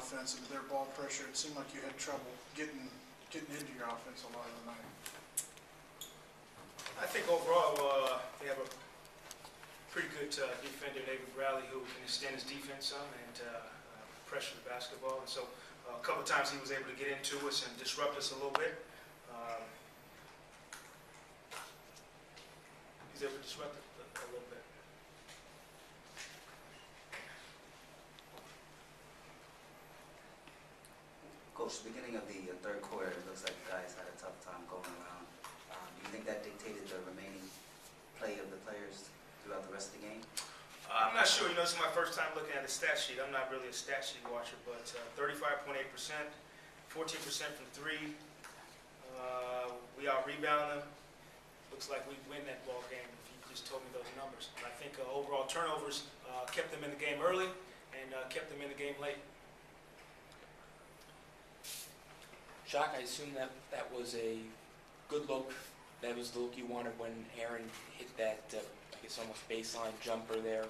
offense and their ball pressure, it seemed like you had trouble getting into your offense a lot of the night. I think overall they have a pretty good defender, David Bradley, who can extend his defense some and pressure the basketball. And so a couple of times he was able to get into us and disrupt us a little bit. He's able to disrupt it a little bit. Coach, the beginning of the third quarter, it looks like you guys had a tough time going around. Do you think that dictated the remaining play of the players throughout the rest of the game? I'm not sure. You know, this is my first time looking at the stat sheet. I'm not really a stat sheet watcher, but 35.8%, 14% from three. We out-rebound them. Looks like we win that ball game if you just told me those numbers. And I think overall turnovers kept them in the game early and kept them in the game late. Jacque, I assume that was a good look. That was the look you wanted when Aaron hit that, I guess, almost baseline jumper there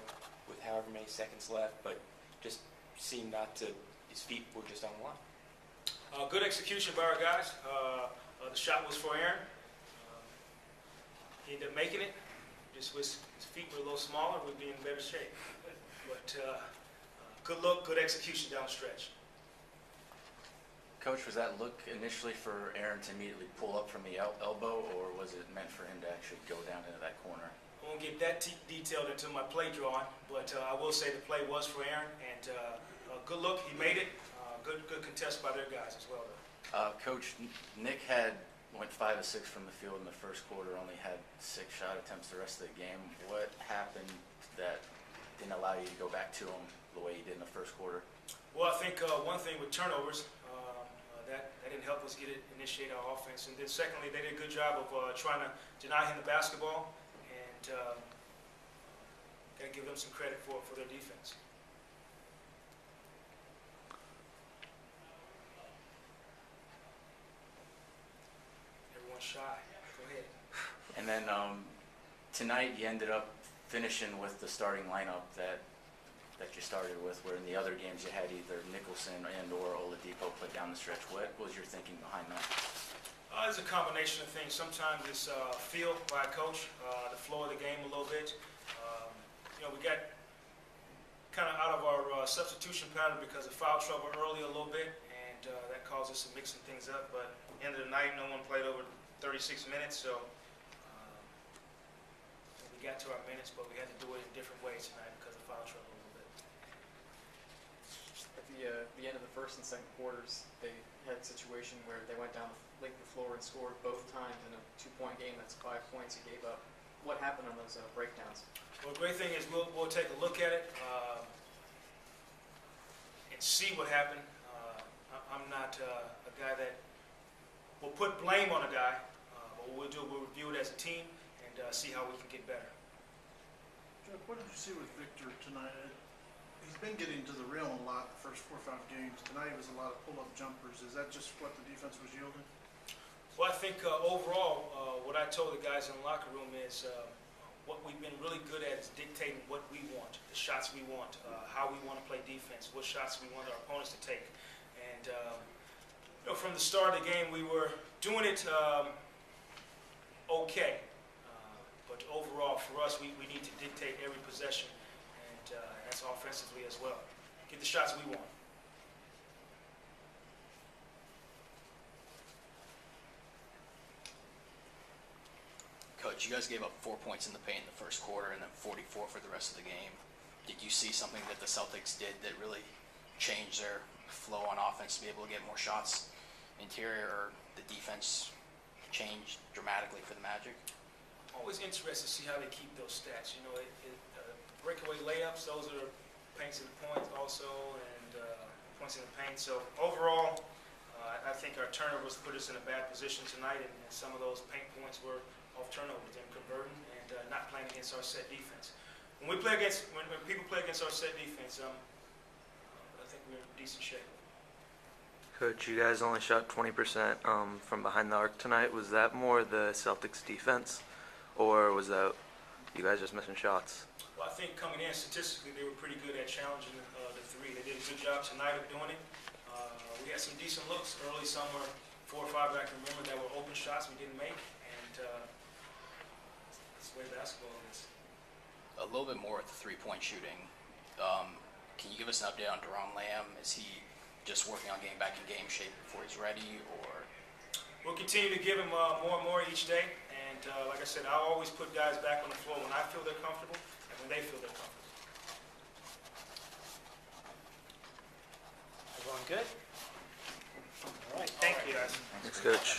with however many seconds left, but just seemed not to, his feet were just on the line. Good execution by our guys. The shot was for Aaron. He ended up making it. Just wish his feet were a little smaller, we'd be in better shape. But good look, good execution down the stretch. Coach, was that look initially for Aaron to immediately pull up from the elbow, or was it meant for him to actually go down into that corner? I won't get that detailed into my play drawing, but I will say the play was for Aaron, and good look, he made it. Good contest by their guys as well, though. Coach, Nick went 5 of 6 from the field in the first quarter, only had 6 shot attempts the rest of the game. What happened that didn't allow you to go back to him the way you did in the first quarter? Well, I think one thing with turnovers, that didn't help us initiate our offense. And then secondly, they did a good job of trying to deny him the basketball, and got to give them some credit for their defense. Everyone's shy. Go ahead. And then tonight you ended up finishing with the starting lineup that you started with, where in the other games you had either Nicholson and or Oladipo play down the stretch. What was your thinking behind that? It's a combination of things. Sometimes it's feel by a coach, the flow of the game a little bit. You know, we got kind of out of our substitution pattern because of foul trouble early a little bit, and that caused us to mix some things up. But at the end of the night, no one played over 36 minutes, so we got to our minutes, but we had to do it in different ways tonight because of foul trouble. At the end of the first and second quarters, they had a situation where they went down the length of the floor and scored both times in a 2-point game. That's 5 points you gave up. What happened on those breakdowns? Well, the great thing is we'll take a look at it and see what happened. I'm not a guy that will put blame on a guy. But what we'll do, we'll review it as a team and see how we can get better. Jacque, what did you see with Victor tonight? He's been getting to the rim a lot the first 4 or 5 games. Tonight it was a lot of pull-up jumpers. Is that just what the defense was yielding? Well, I think overall, what I told the guys in the locker room is what we've been really good at is dictating what we want, the shots we want, how we want to play defense, what shots we want our opponents to take. And you know, from the start of the game, we were doing it okay. But overall, for us, we need to dictate every possession. And that's offensively as well. Get the shots we want. Coach, you guys gave up 4 points in the paint in the first quarter and then 44 for the rest of the game. Did you see something that the Celtics did that really changed their flow on offense to be able to get more shots interior, or the defense changed dramatically for the Magic? Always interested to see how they keep those stats. You know, breakaway layups, those are paints and points also, and points in the paint. So overall, I think our turnovers put us in a bad position tonight, and some of those paint points were off turnovers, them converting and not playing against our set defense. When people play against our set defense, I think we're in decent shape. Coach, you guys only shot 20% from behind the arc tonight. Was that more the Celtics defense, or was that You guys just missing shots. Well, I think coming in statistically, they were pretty good at challenging the three. They did a good job tonight of doing it. We had some decent looks early. Some were 4 or 5 that I can remember that were open shots we didn't make, and that's the way basketball is. A little bit more at the three-point shooting. Can you give us an update on Deron Lamb? Is he just working on getting back in game shape before he's ready, or? We'll continue to give him more and more each day, and like I said, I'll always put guys back on the floor when I feel they're comfortable and when they feel they're comfortable. Everyone good? All right, thank you. Guys. Thanks, Coach.